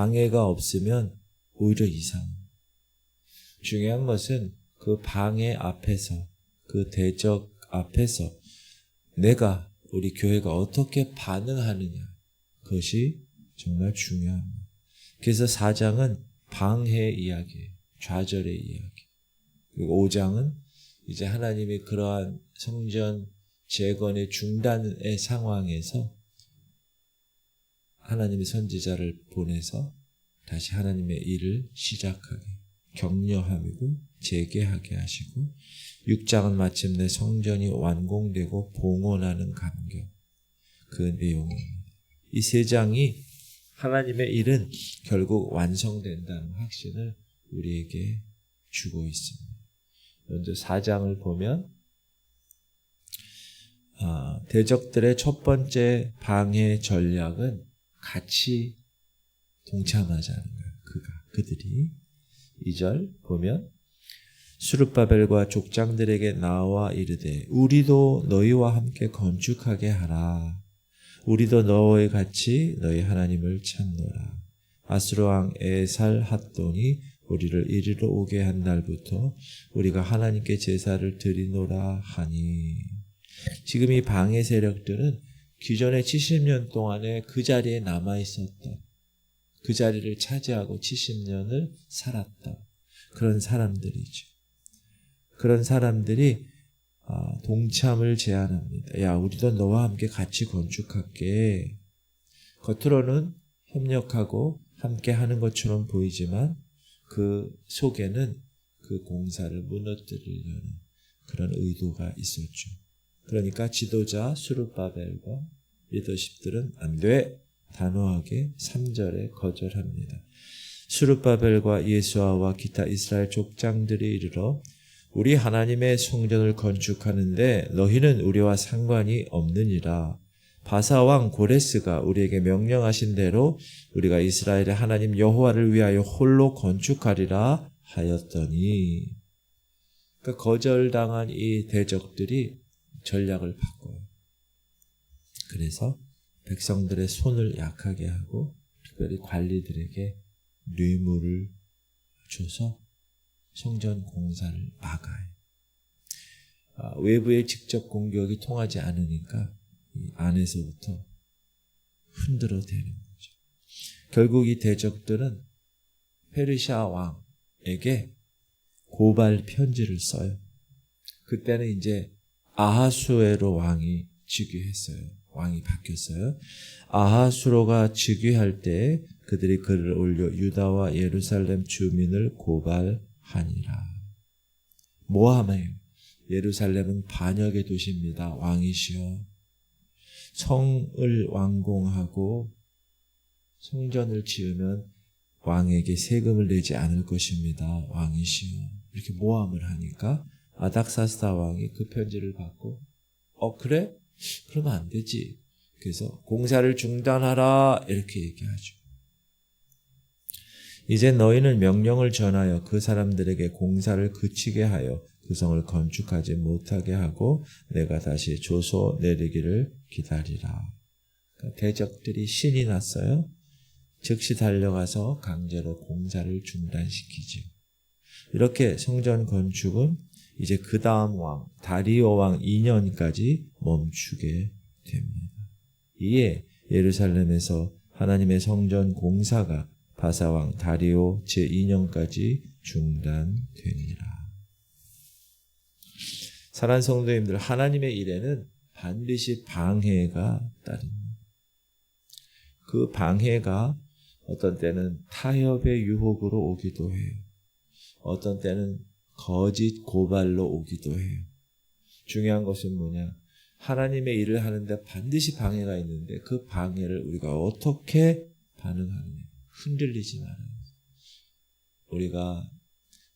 방해가 없으면 오히려 이상해요. 중요한 것은 그 방해 앞에서, 그 대적 앞에서 내가, 우리 교회가 어떻게 반응하느냐, 그것이 정말 중요합니다. 그래서 4장은 방해 이야기예요. 좌절의 이야기. 그리고 5장은 이제 하나님이 그러한 성전 재건의 중단의 상황에서 하나님의 선지자를 보내서 다시 하나님의 일을 시작하게, 격려하고 재개하게 하시고, 6장은 마침내 성전이 완공되고 봉헌하는 감격, 그 내용입니다. 이 3장이 하나님의 일은 결국 완성된다는 확신을 우리에게 주고 있습니다. 먼저 4장을 보면 대적들의 첫 번째 방해 전략은 같이 동참하자는 거예요. 그들이 2절 보면 스룹바벨과 족장들에게 나와 이르되 우리도 너희와 함께 건축하게 하라. 우리도 너희 같이 너희 하나님을 찾노라. 아수르 왕 에살 핫돈이 우리를 이리로 오게 한 날부터 우리가 하나님께 제사를 드리노라 하니. 지금 이 방해 세력들은 기존의 70년 동안에 그 자리에 남아있었던, 그 자리를 차지하고 70년을 살았던 그런 사람들이죠. 그런 사람들이 동참을 제안합니다. 야, 우리도 너와 함께 같이 건축할게. 겉으로는 협력하고 함께 하는 것처럼 보이지만 그 속에는 그 공사를 무너뜨리려는 그런 의도가 있었죠. 그러니까 지도자 스룹바벨과 리더십들은 안 돼, 단호하게 3절에 거절합니다. 스룹바벨과 예수아와 기타 이스라엘 족장들이 이르러 우리 하나님의 성전을 건축하는데 너희는 우리와 상관이 없느니라. 바사왕 고레스가 우리에게 명령하신 대로 우리가 이스라엘의 하나님 여호와를 위하여 홀로 건축하리라 하였더니, 그러니까 거절당한 이 대적들이 전략을 바꿔요. 그래서 백성들의 손을 약하게 하고 특별히 관리들에게 뇌물을 줘서 성전 공사를 막아요. 외부의 직접 공격이 통하지 않으니까 이 안에서부터 흔들어대는 거죠. 결국 이 대적들은 페르시아 왕에게 고발 편지를 써요. 그때는 이제 아하수에로 왕이 즉위했어요. 왕이 바뀌었어요. 아하수로가 즉위할 때 그들이 글을 올려 유다와 예루살렘 주민을 고발하니라. 모함해요. 예루살렘은 반역의 도시입니다. 왕이시여, 성을 완공하고 성전을 지으면 왕에게 세금을 내지 않을 것입니다. 왕이시여. 이렇게 모함을 하니까 아닥사스다 왕이 그 편지를 받고 그래? 그러면 안 되지. 그래서 공사를 중단하라 이렇게 얘기하죠. 이제 너희는 명령을 전하여 그 사람들에게 공사를 그치게 하여 그 성을 건축하지 못하게 하고 내가 다시 조소 내리기를 기다리라. 그러니까 대적들이 신이 났어요. 즉시 달려가서 강제로 공사를 중단시키죠. 이렇게 성전 건축은 이제 그 다음 왕 다리오 왕 2년까지 멈추게 됩니다. 이에 예루살렘에서 하나님의 성전 공사가 바사왕 다리오 제2년까지 중단되니라. 사랑하는 성도님들, 하나님의 일에는 반드시 방해가 따릅니다. 그 방해가 어떤 때는 타협의 유혹으로 오기도 해요. 어떤 때는 거짓 고발로 오기도 해요. 중요한 것은 뭐냐? 하나님의 일을 하는데 반드시 방해가 있는데 그 방해를 우리가 어떻게 반응하느냐. 흔들리지 말아요. 우리가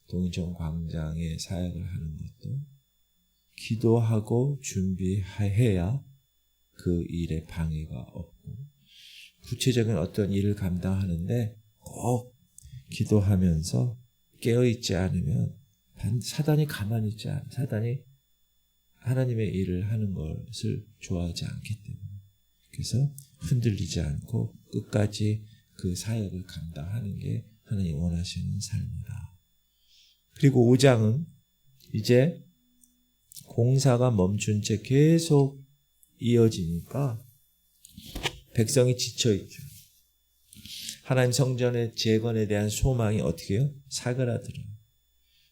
동인천 광장에 사역을 하는 것도 기도하고 준비해야 그 일에 방해가 없고, 구체적인 어떤 일을 감당하는데 꼭 기도하면서 깨어있지 않으면 사단이 가만히 있지 않아. 사단이 하나님의 일을 하는 것을 좋아하지 않기 때문에. 그래서 흔들리지 않고 끝까지 그 사역을 감당하는 게 하나님 원하시는 삶이다. 그리고 5장은 이제 공사가 멈춘 채 계속 이어지니까 백성이 지쳐있죠. 하나님 성전의 재건에 대한 소망이 어떻게 해요? 사그라들어요.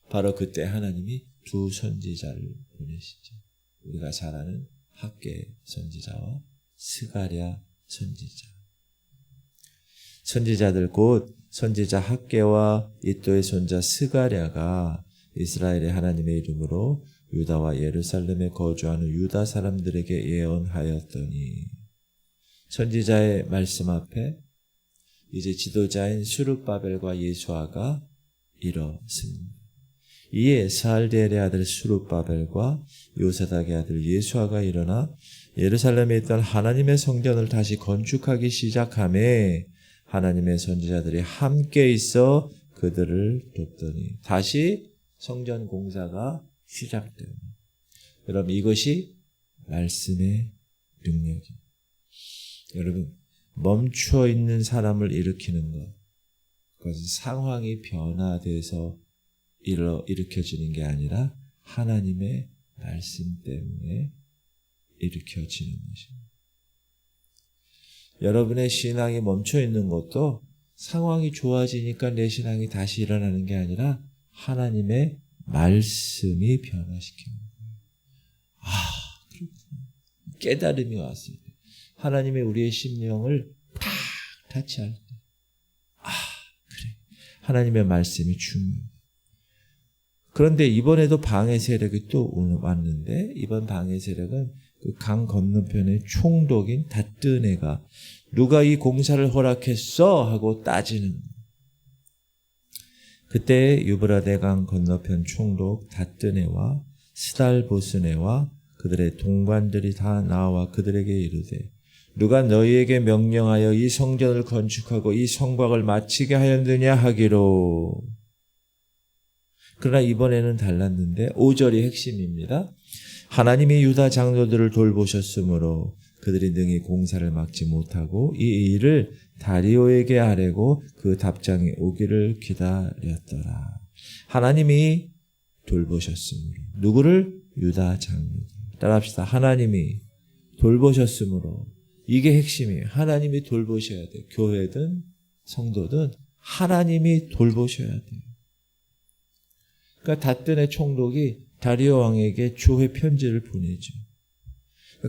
바로 그때 하나님이 두 선지자를 보내시죠. 우리가 잘 아는 학개 선지자와 스가랴 선지자. 선지자들 곧 선지자 학개와 이또의 손자 스가랴가 이스라엘의 하나님의 이름으로 유다와 예루살렘에 거주하는 유다 사람들에게 예언하였더니 선지자의 말씀 앞에 이제 지도자인 수룹바벨과 예수아가 일어섭니다. 이에 스알디엘의 아들 수룹바벨과 요사닥의 아들 예수아가 일어나 예루살렘에 있던 하나님의 성전을 다시 건축하기 시작하매 하나님의 선지자들이 함께 있어 그들을 돕더니 다시 성전 공사가 시작됩니다. 여러분 이것이 말씀의 능력입니다. 여러분 멈추어 있는 사람을 일으키는 것, 그것은 상황이 변화돼서 일으켜지는 게 아니라 하나님의 말씀 때문에 일으켜지는 것입니다. 여러분의 신앙이 멈춰 있는 것도 상황이 좋아지니까 내 신앙이 다시 일어나는 게 아니라 하나님의 말씀이 변화시키는 거예요. 그렇구나. 깨달음이 왔을 때 하나님이 우리의 심령을 탁 타치할 때 그래. 하나님의 말씀이 중요해요. 그런데 이번에도 방해 세력이 또 왔는데 이번 방해 세력은 그 강 건너편의 총독인 닷드네가 누가 이 공사를 허락했어? 하고 따지는 거예요. 그때 유브라데 강 건너편 총독 닷드네와 스달보스네와 그들의 동관들이 다 나와 그들에게 이르되 누가 너희에게 명령하여 이 성전을 건축하고 이 성곽을 마치게 하였느냐 하기로. 그러나 이번에는 달랐는데 5절이 핵심입니다. 하나님이 유다 장로들을 돌보셨으므로 그들이 능히 공사를 막지 못하고 이 일을 다리오에게 아뢰고 그 답장이 오기를 기다렸더라. 하나님이 돌보셨으므로. 누구를? 유다 장로들. 따라합시다. 하나님이 돌보셨으므로. 이게 핵심이에요. 하나님이 돌보셔야 돼요. 교회든 성도든 하나님이 돌보셔야 돼요. 그러니까 닷든의 총독이 다리오 왕에게 조회 편지를 보내죠.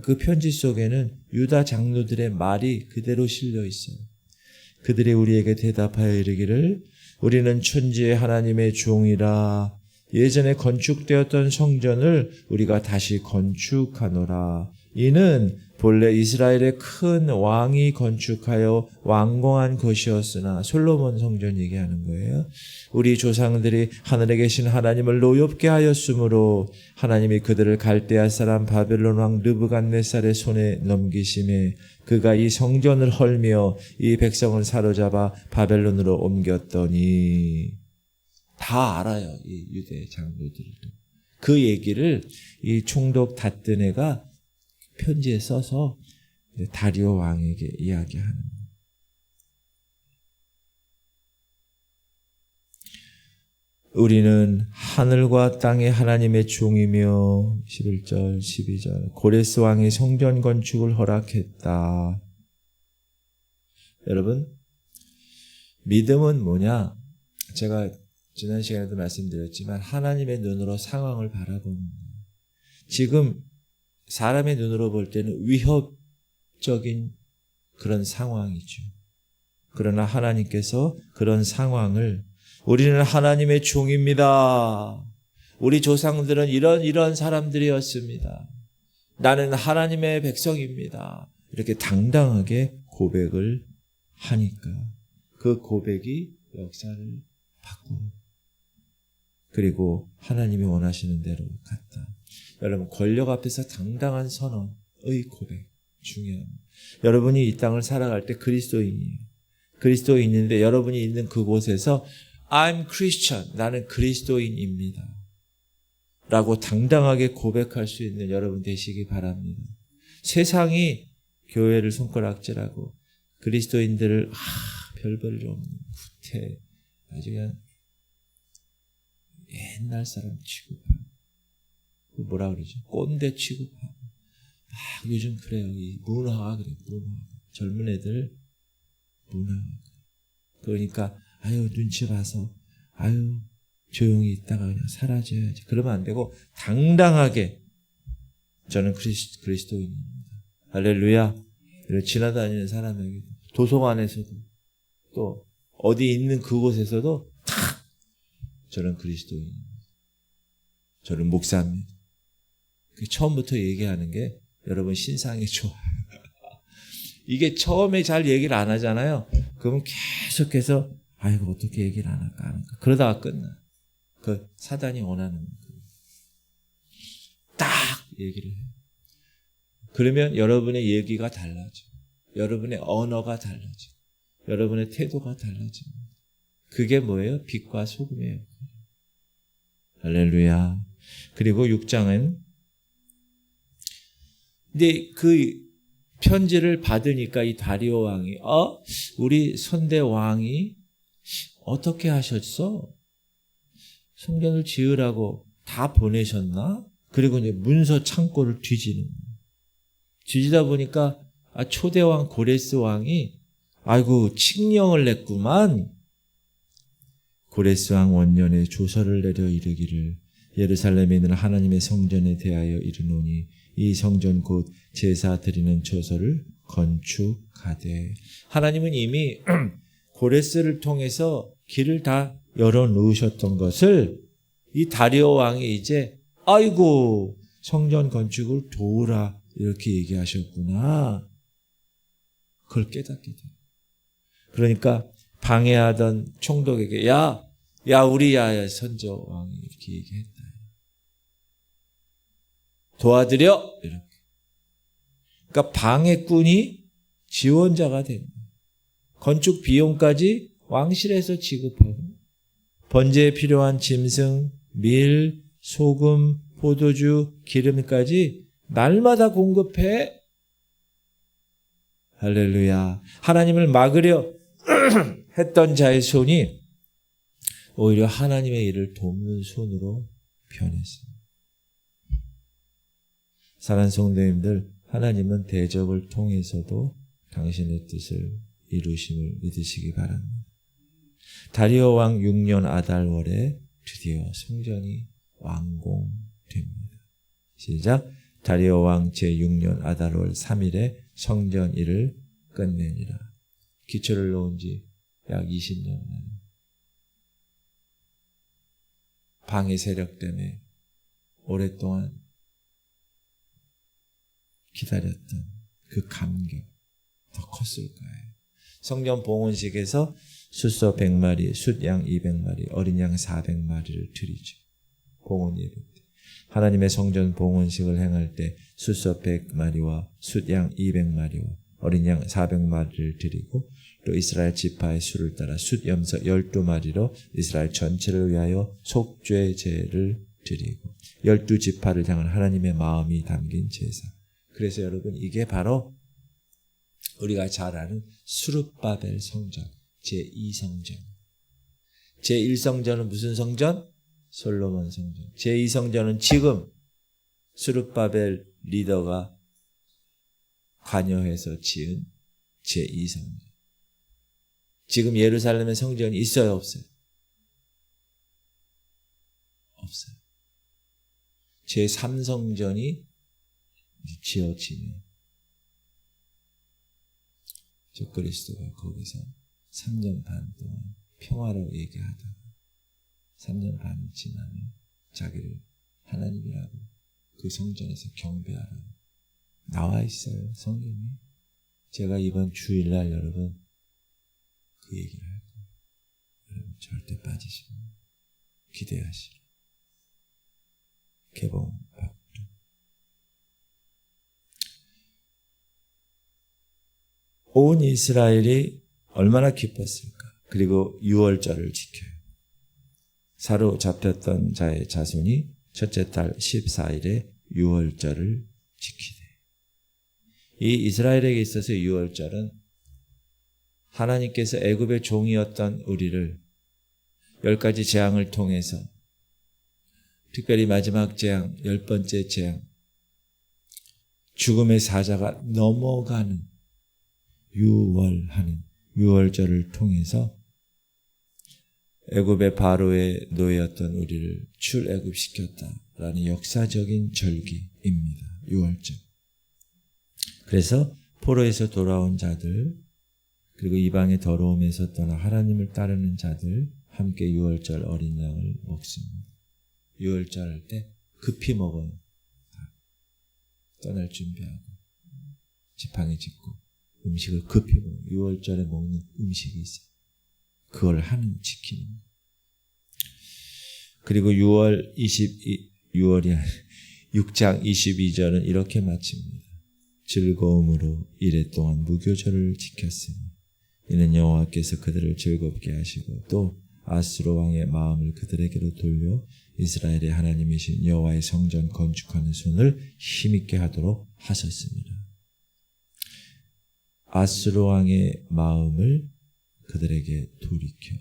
그 편지 속에는 유다 장로들의 말이 그대로 실려 있어요. 그들이 우리에게 대답하여 이르기를 우리는 천지의 하나님의 종이라 예전에 건축되었던 성전을 우리가 다시 건축하노라. 이는 본래 이스라엘의 큰 왕이 건축하여 완공한 것이었으나 솔로몬 성전 얘기하는 거예요. 우리 조상들이 하늘에 계신 하나님을 노엽게 하였으므로 하나님이 그들을 갈대아 사람 바벨론 왕 느부갓네살의 손에 넘기심에 그가 이 성전을 헐며 이 백성을 사로잡아 바벨론으로 옮겼더니 다 알아요. 이 유대 장로들도. 그 얘기를 이 총독 닷드네가 편지에 써서 다리오 왕에게 이야기하는 거예요. 우리는 하늘과 땅의 하나님의 종이며 11절 12절 고레스 왕이 성전 건축을 허락했다. 여러분 믿음은 뭐냐? 제가 지난 시간에도 말씀드렸지만 하나님의 눈으로 상황을 바라보는 거예요. 지금 사람의 눈으로 볼 때는 위협적인 그런 상황이죠. 그러나 하나님께서 그런 상황을 우리는 하나님의 종입니다. 우리 조상들은 이런 사람들이었습니다. 나는 하나님의 백성입니다. 이렇게 당당하게 고백을 하니까 그 고백이 역사를 바꾸고 그리고 하나님이 원하시는 대로 갔다. 여러분 권력 앞에서 당당한 선언의 고백 중요합니다. 여러분이 이 땅을 살아갈 때 그리스도인이에요. 그리스도인인데 여러분이 있는 그곳에서 I'm Christian, 나는 그리스도인입니다. 라고 당당하게 고백할 수 있는 여러분 되시기 바랍니다. 세상이 교회를 손가락질하고 그리스도인들을 별 볼 일 없는 구태, 아주 그냥 옛날 사람 취급하고, 뭐라 그러죠? 꼰대 취급하고. 막 요즘 그래요. 이 문화가 그래요. 문화. 젊은 애들 문화. 그러니까 아유 눈치 봐서 아유 조용히 있다가 그냥 사라져야지. 그러면 안 되고 당당하게 저는 그리스도인입니다. 할렐루야. 지나다니는 사람에게 도서관에서도 또 어디 있는 그곳에서도 다 저는 그리스도인입니다. 저는 목사입니다. 처음부터 얘기하는 게 여러분 신상이 좋아요. 이게 처음에 잘 얘기를 안 하잖아요. 그러면 계속해서 아이고 어떻게 얘기를 안 할까. 그러다가 끝나. 그 사단이 원하는 딱 얘기를 해요. 그러면 여러분의 얘기가 달라져. 여러분의 언어가 달라져. 여러분의 태도가 달라집니다. 그게 뭐예요? 빛과 소금이에요. 할렐루야. 그리고 6장은 근데 그 편지를 받으니까 이 다리오 왕이 우리 선대 왕이 어떻게 하셨어? 성전을 지으라고 다 보내셨나? 그리고 이제 문서 창고를 뒤지다 보니까 초대왕 고레스 왕이 아이고 칙령을 냈구만. 고레스 왕 원년에 조서를 내려 이르기를 예루살렘에 있는 하나님의 성전에 대하여 이르노니 이 성전 곧 제사 드리는 처소를 건축하되. 하나님은 이미 고레스를 통해서 길을 다 열어놓으셨던 것을 이 다리오 왕이 이제 아이고 성전 건축을 도우라 이렇게 얘기하셨구나. 그걸 깨닫게 돼요. 그러니까 방해하던 총독에게 야 우리 선조 왕이 이렇게 얘기했다. 도와드려 이렇게. 그러니까 방해꾼이 지원자가 됩니다. 건축 비용까지 왕실에서 지급하고 번제에 필요한 짐승, 밀, 소금, 포도주, 기름까지 날마다 공급해. 할렐루야. 하나님을 막으려 했던 자의 손이 오히려 하나님의 일을 돕는 손으로 변했습니다. 사랑하는 성도님들, 하나님은 대적을 통해서도 당신의 뜻을 이루심을 믿으시기 바랍니다. 다리오 왕 6년 아달월에 드디어 성전이 완공됩니다. 시작. 다리오 왕 제6년 아달월 3일에 성전 일을 끝내니라. 기초를 놓은 지 약 20년 만에 방해 세력 때문에 오랫동안 기다렸던 그 감격 더 컸을 거예요. 성전 봉헌식에서 숫소 100마리, 숫양 200마리, 어린 양 400마리를 드리죠. 봉헌 예배 때. 하나님의 성전 봉헌식을 행할 때 숫소 100마리와 숫양 200마리와 어린 양 400마리를 드리고 또 이스라엘 지파의 수를 따라 숫염소 12마리로 이스라엘 전체를 위하여 속죄제를 드리고 12지파를 향한 하나님의 마음이 담긴 제사. 그래서 여러분 이게 바로 우리가 잘 아는 스룹바벨 성전, 제2성전. 제1성전은 무슨 성전? 솔로몬 성전. 제2성전은 지금 스룹바벨 리더가 관여해서 지은 제2성전. 지금 예루살렘의 성전이 있어요, 없어요? 없어요. 제3성전이 지어지는 적그리스도가 거기서 3년 반 동안 평화로 얘기하다가 3년 반이 지나면 자기를 하나님이라고 그 성전에서 경배하라고 나와 있어요, 성경에. 제가 이번 주일날 여러분 그 얘기를 할 거예요. 여러분 절대 빠지시고 기대하시라. 개봉받고 온 이스라엘이 얼마나 기뻤을까. 그리고 유월절을 지켜요. 사로잡혔던 자의 자손이 첫째 달 14일에 유월절을 지키되. 이 이스라엘에게 있어서 유월절은 하나님께서 애굽의 종이었던 우리를 10가지 재앙을 통해서, 특별히 마지막 재앙, 10번째 재앙, 죽음의 사자가 넘어가는 유월절을 통해서 애굽의 바로의 노예였던 우리를 출애굽시켰다라는 역사적인 절기입니다. 유월절. 그래서 포로에서 돌아온 자들, 그리고 이방의 더러움에서 떠나 하나님을 따르는 자들 함께 유월절 어린 양을 먹습니다. 유월절 할 때 급히 먹어요. 떠날 준비하고 지팡이 짚고 음식을 급히 먹어요. 유월절에 먹는 음식이 있어요. 그걸 지키는. 그리고 6장 22절은 이렇게 마칩니다. 즐거움으로 이레 동안 무교절을 지켰으니 이는 여호와께서 그들을 즐겁게 하시고 또 아수르 왕의 마음을 그들에게로 돌려 이스라엘의 하나님이신 여호와의 성전 건축하는 손을 힘있게 하도록 하셨습니다. 아수르 왕의 마음을 그들에게 돌이켜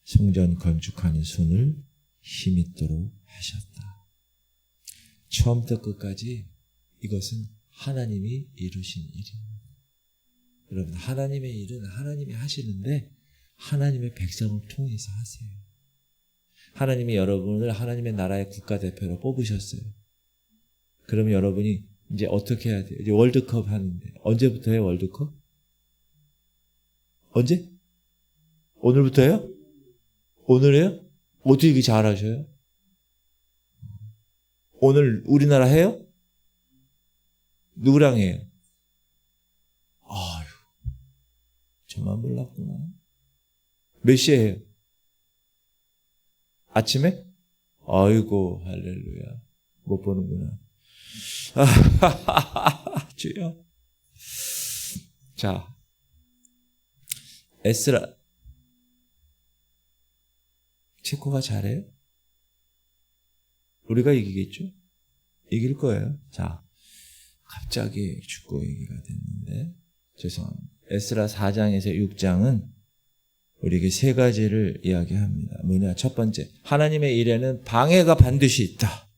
성전 건축하는 손을 힘있도록 하셨다. 처음부터 끝까지 이것은 하나님이 이루신 일입니다. 여러분, 하나님의 일은 하나님이 하시는데 하나님의 백성을 통해서 하세요. 하나님이 여러분을 하나님의 나라의 국가대표로 뽑으셨어요. 그러면 여러분이 이제 어떻게 해야 돼요? 이제 월드컵 하는데 언제부터 해요? 월드컵? 언제? 오늘부터요? 오늘이에요? 어떻게 이렇게 잘하셔요? 오늘 우리나라 해요? 누구랑 해요? 아유, 저만 몰랐구나. 몇 시에 해요? 아침에? 아이고, 할렐루야. 못 보는구나. 주여. 자, 에스라. 체코가 잘해요? 우리가 이기겠죠? 이길 거예요. 자, 갑자기 축구 얘기가 됐는데 죄송합니다. 에스라 4장에서 6장은 우리에게 세 가지를 이야기합니다. 뭐냐? 첫 번째, 하나님의 일에는 방해가 반드시 있다.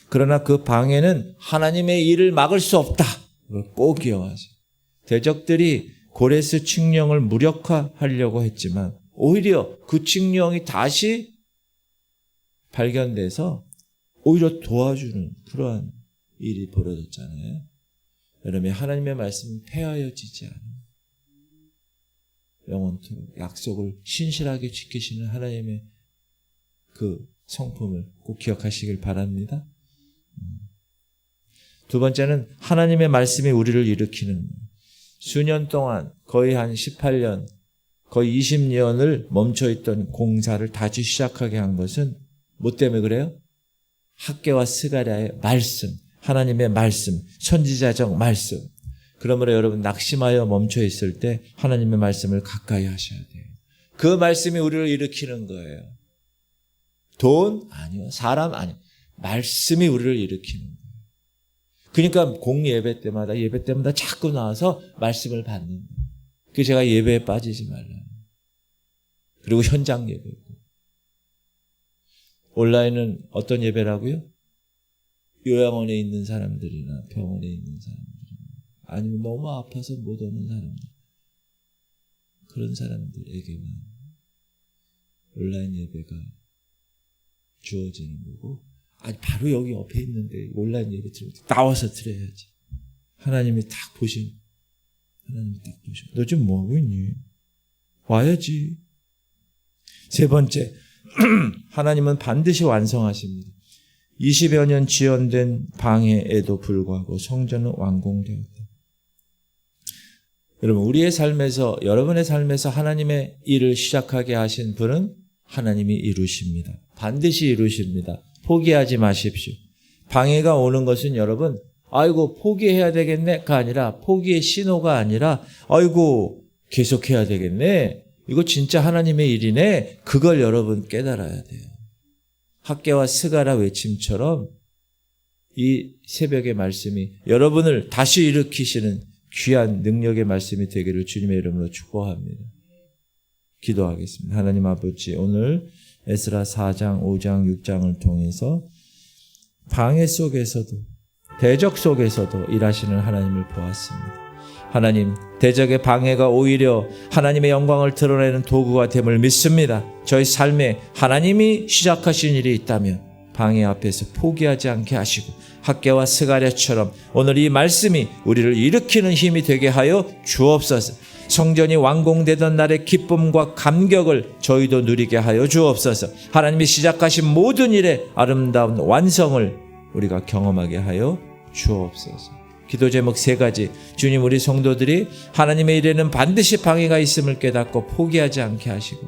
그러나 그 방해는 하나님의 일을 막을 수 없다. 이걸 꼭 기억하세요. 대적들이 고레스 칙령을 무력화하려고 했지만 오히려 그 칙령이 다시 발견돼서 오히려 도와주는 그러한 일이 벌어졌잖아요. 여러분, 하나님의 말씀은 폐하여지지 않아요. 영원토록 약속을 신실하게 지키시는 하나님의 그 성품을 꼭 기억하시길 바랍니다. 두 번째는 하나님의 말씀이 우리를 일으키는, 수년 동안 거의 한 18년, 거의 20년을 멈춰있던 공사를 다시 시작하게 한 것은 뭐 때문에 그래요? 학개와 스가랴의 말씀, 하나님의 말씀, 선지자적 말씀. 그러므로 여러분, 낙심하여 멈춰있을 때 하나님의 말씀을 가까이 하셔야 돼요. 그 말씀이 우리를 일으키는 거예요. 돈? 아니요. 사람? 아니요. 말씀이 우리를 일으키는 거예요. 그러니까 공예배 때마다 자꾸 나와서 말씀을 받는 거예요. 그래서 제가 예배에 빠지지 말라요. 그리고 현장 예배고. 온라인은 어떤 예배라고요? 요양원에 있는 사람들이나 병원에 있는 사람들이나 아니면 너무 아파서 못 오는 사람들, 그런 사람들에게는 온라인 예배가 주어지는 거고, 아니 바로 여기 옆에 있는데 온라인 예배 들을 때 나와서 드려야지. 하나님이 딱 보시면, 너 지금 뭐하고 있니? 와야지. 세 번째, 하나님은 반드시 완성하십니다. 20여 년 지연된 방해에도 불구하고 성전은 완공되었다. 여러분, 우리의 삶에서, 여러분의 삶에서 하나님의 일을 시작하게 하신 분은 하나님이 이루십니다. 반드시 이루십니다. 포기하지 마십시오. 방해가 오는 것은 여러분, 아이고 포기해야 되겠네가 아니라, 포기의 신호가 아니라 아이고 계속해야 되겠네, 이거 진짜 하나님의 일이네, 그걸 여러분 깨달아야 돼요. 학개와 스가랴 외침처럼 이 새벽의 말씀이 여러분을 다시 일으키시는 귀한 능력의 말씀이 되기를 주님의 이름으로 축복합니다. 기도하겠습니다. 하나님 아버지, 오늘 에스라 4장, 5장, 6장을 통해서 방해 속에서도 대적 속에서도 일하시는 하나님을 보았습니다. 하나님, 대적의 방해가 오히려 하나님의 영광을 드러내는 도구가 됨을 믿습니다. 저희 삶에 하나님이 시작하신 일이 있다면 방해 앞에서 포기하지 않게 하시고 학개와 스가랴처럼 오늘 이 말씀이 우리를 일으키는 힘이 되게 하여 주옵소서. 성전이 완공되던 날의 기쁨과 감격을 저희도 누리게 하여 주옵소서. 하나님이 시작하신 모든 일의 아름다운 완성을 우리가 경험하게 하여 주옵소서. 기도 제목 3가지. 주님, 우리 성도들이 하나님의 일에는 반드시 방해가 있음을 깨닫고 포기하지 않게 하시고,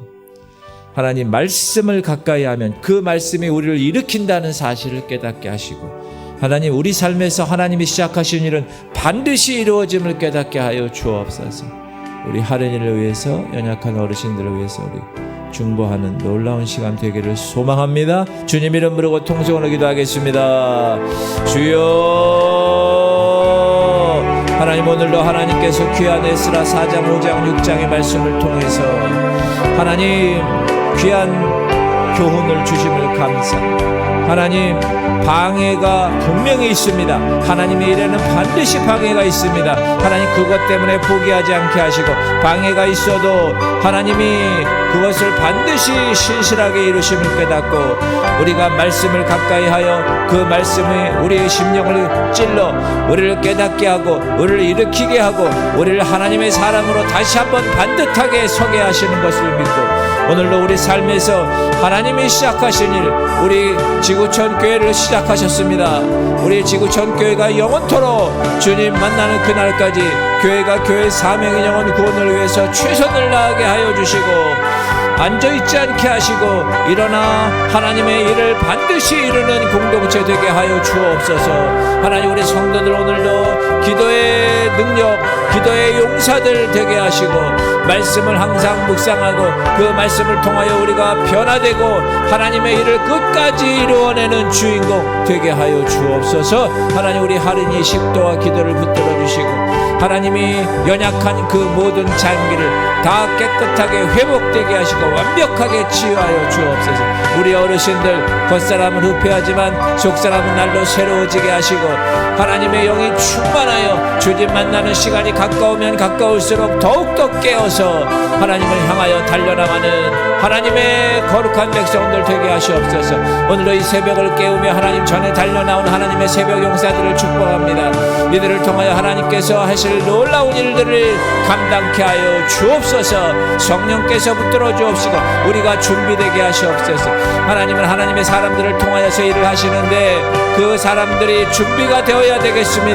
하나님 말씀을 가까이 하면 그 말씀이 우리를 일으킨다는 사실을 깨닫게 하시고, 하나님 우리 삶에서 하나님이 시작하신 일은 반드시 이루어짐을 깨닫게 하여 주옵소서. 우리 할인이를 위해서, 연약한 어르신들을 위해서 우리 중보하는 놀라운 시간 되기를 소망합니다. 주님 이름 부르고 통성으로 기도하겠습니다. 주여, 하나님, 오늘도 하나님께서 귀한 에스라 4장, 5장, 6장의 말씀을 통해서 하나님 귀한 교훈을 주심을 감사합니다. 하나님, 방해가 분명히 있습니다. 하나님의 일에는 반드시 방해가 있습니다. 하나님, 그것 때문에 포기하지 않게 하시고, 방해가 있어도 하나님이 그것을 반드시 신실하게 이루심을 깨닫고, 우리가 말씀을 가까이 하여 그 말씀이 우리의 심령을 찔러 우리를 깨닫게 하고 우리를 일으키게 하고 우리를 하나님의 사람으로 다시 한번 반듯하게 서게 하시는 것을 믿고, 오늘도 우리 삶에서 하나님이 시작하신 일, 우리 지구촌 교회를 시작하셨습니다. 우리 지구촌 교회가 영원토록 주님 만나는 그날까지 교회가 교회 사명인 영혼 구원을 위해서 최선을 다하게 하여 주시고, 앉아있지 않게 하시고 일어나 하나님의 일을 반드시 이루는 공동체 되게 하여 주옵소서. 하나님, 우리 성도들 오늘도 기도의 능력, 기도의 용사들 되게 하시고, 말씀을 항상 묵상하고 그 말씀을 통하여 우리가 변화되고 하나님의 일을 끝까지 이루어내는 주인공 되게 하여 주옵소서. 하나님, 우리 할인이 식도와 기도를 붙들어 주시고, 하나님이 연약한 그 모든 장기를 다 깨끗하게 회복되게 하시고 완벽하게 치유하여 주옵소서. 우리 어르신들, 겉사람은 후패하지만 속사람은 날로 새로워지게 하시고, 하나님의 영이 충만하여 주님 만나는 시간이 가까우면 가까울수록 더욱더 깨어서 하나님을 향하여 달려나가는 하나님의 거룩한 백성들 되게 하시옵소서. 오늘도 이 새벽을 깨우며 하나님 전에 달려나온 하나님의 새벽 용사들을 축복합니다. 이들을 통하여 하나님께서 하실 놀라운 일들을 감당케 하여 주옵소서. 성령께서 붙들어 주옵시고 우리가 준비되게 하시옵소서. 하나님은 하나님의 사람들을 통하여서 일을 하시는데 그 사람들이 준비가 되어야 되겠습니다.